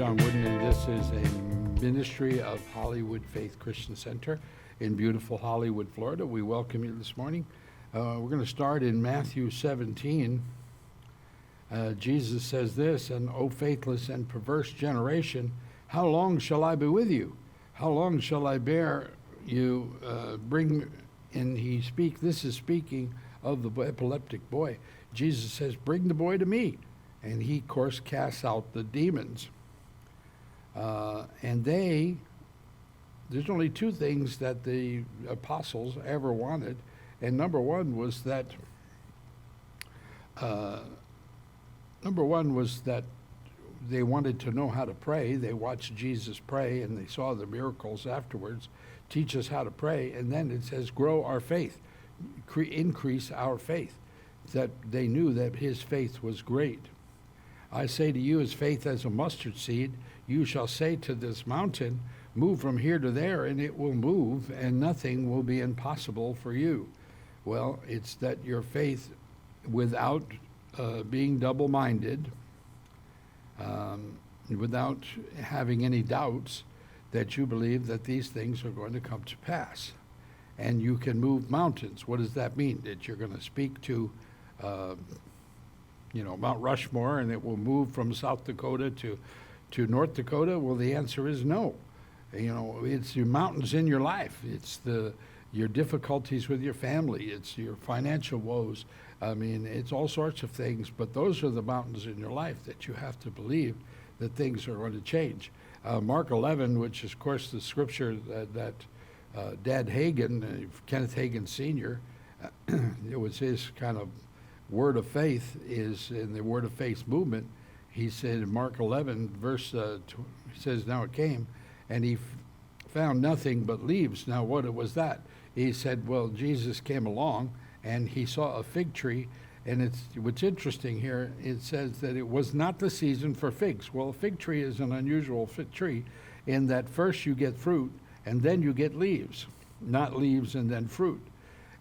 John Woodin, and this is a ministry of Hollywood Faith Christian Center in beautiful Hollywood, Florida. We welcome you this morning. We're going to start in Matthew 17. Jesus says this, "And O faithless and perverse generation, how long shall I be with you? How long shall I bear you? This is speaking of the epileptic boy. Jesus says, bring the boy to me. And he, of course, casts out the demons. There's only two things that the apostles ever wanted. And number one was that they wanted to know how to pray. They watched Jesus pray and they saw the miracles afterwards. Teach us how to pray. And then it says, grow our faith, increase our faith. That they knew that his faith was great. I say to you, as faith as a mustard seed, you shall say to this mountain, move from here to there, and it will move, and nothing will be impossible for you. Well, it's that your faith, without being double-minded, without having any doubts, that you believe that these things are going to come to pass. And you can move mountains. What does that mean? That you're going to speak to Mount Rushmore, and it will move from South Dakota to North Dakota? Well, the answer is no. It's your mountains in your life. It's your difficulties with your family. It's your financial woes. I mean, it's all sorts of things, but those are the mountains in your life that you have to believe that things are going to change. Mark 11, which is, of course, the scripture that Dad Hagin, Kenneth Hagin Sr., it was his kind of word of faith, is in the word of faith movement. He said in Mark 11, verse, he says, now it came, and he found nothing but leaves. Now what was that? He said, well, Jesus came along, and he saw a fig tree, and what's interesting here, it says that it was not the season for figs. Well, a fig tree is an unusual tree in that first you get fruit, and then you get leaves, not leaves and then fruit.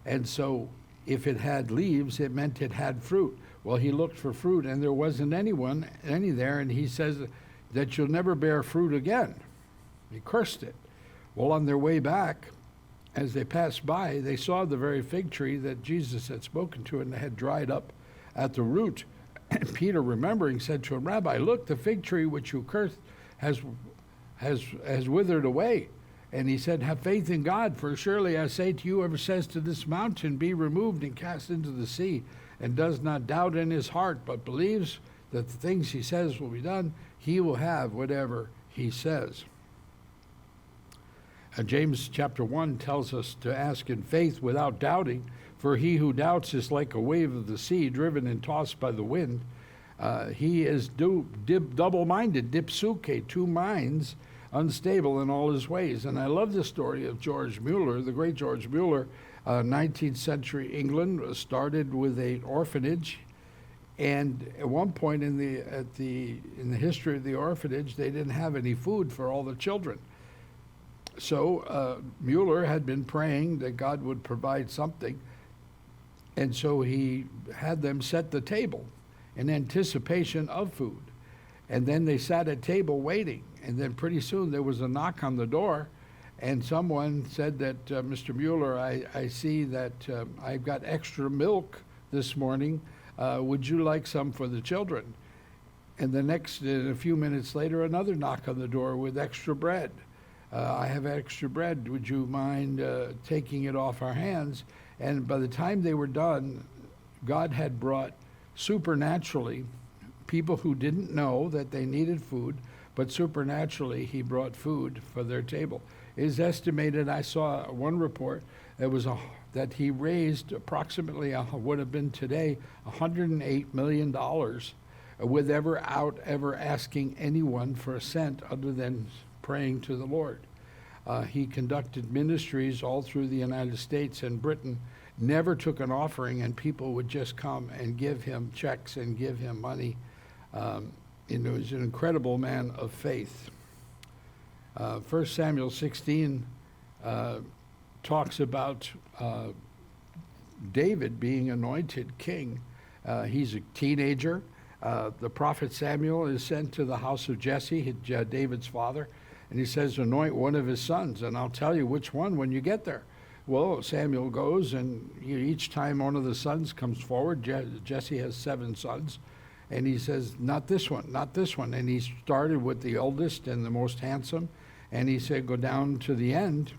And so if it had leaves, it meant it had fruit. Well, he looked for fruit, and there wasn't any there, and he says that you'll never bear fruit again. He cursed it. Well, on their way back, as they passed by, they saw the very fig tree that Jesus had spoken to, and it had dried up at the root. And Peter, remembering, said to him, Rabbi, look, the fig tree which you cursed has withered away. And he said, have faith in God, for surely I say to you, whoever says to this mountain, be removed and cast into the sea, and does not doubt in his heart, but believes that the things he says will be done, he will have whatever he says. James chapter 1 tells us to ask in faith without doubting, for he who doubts is like a wave of the sea, driven and tossed by the wind. He is double-minded, dipsuke, two minds, unstable in all his ways. And I love the story of George Mueller, the great George Mueller. 19th century England started with an orphanage, and at one point in the history of the orphanage, they didn't have any food for all the children. So Mueller had been praying that God would provide something, and so he had them set the table in anticipation of food. And then they sat at table waiting. And then pretty soon there was a knock on the door, and someone said that, Mr. Mueller, I see that I've got extra milk this morning. Would you like some for the children? And a few minutes later, another knock on the door with extra bread. I have extra bread. Would you mind taking it off our hands? And by the time they were done, God had brought supernaturally people who didn't know that they needed food, but supernaturally he brought food for their table. It is estimated, I saw one report, that he raised approximately, would have been today, $108 million without ever asking anyone for a cent other than praying to the Lord. He conducted ministries all through the United States and Britain, never took an offering, and people would just come and give him checks and give him money. He was an incredible man of faith. 1 Samuel 16 talks about David being anointed king. He's a teenager. The prophet Samuel is sent to the house of Jesse, David's father, and he says, anoint one of his sons, and I'll tell you which one when you get there. Well, Samuel goes, and each time one of the sons comes forward, Jesse has 7 sons, and he says, not this one, not this one. And he started with the oldest and the most handsome, and he said, go down to the end.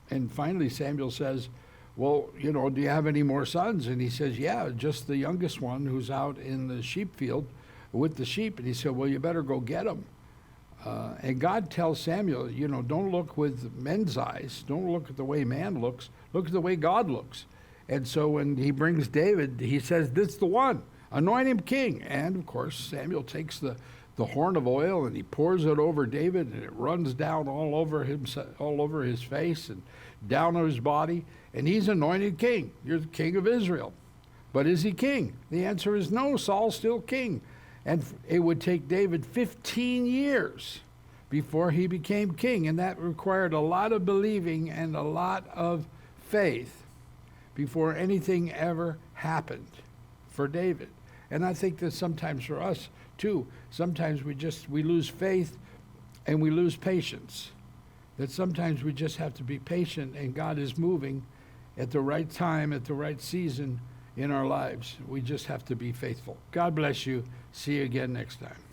And finally Samuel says, well, do you have any more sons? And he says, yeah, just the youngest one who's out in the sheep field with the sheep. And he said, well, you better go get him. And God tells Samuel, don't look with men's eyes. Don't look at the way man looks. Look at the way God looks. And so when he brings David, he says, this is the one. Anoint him king. And, of course, Samuel takes the horn of oil and he pours it over David, and it runs down all over his face and down on his body. And he's anointed king. You're the king of Israel. But is he king? The answer is no. Saul's still king. And it would take David 15 years before he became king. And that required a lot of believing and a lot of faith before anything ever happened for David. And I think that sometimes for us too, sometimes we lose faith and we lose patience. That sometimes we just have to be patient, and God is moving at the right time, at the right season in our lives. We just have to be faithful. God bless you. See you again next time.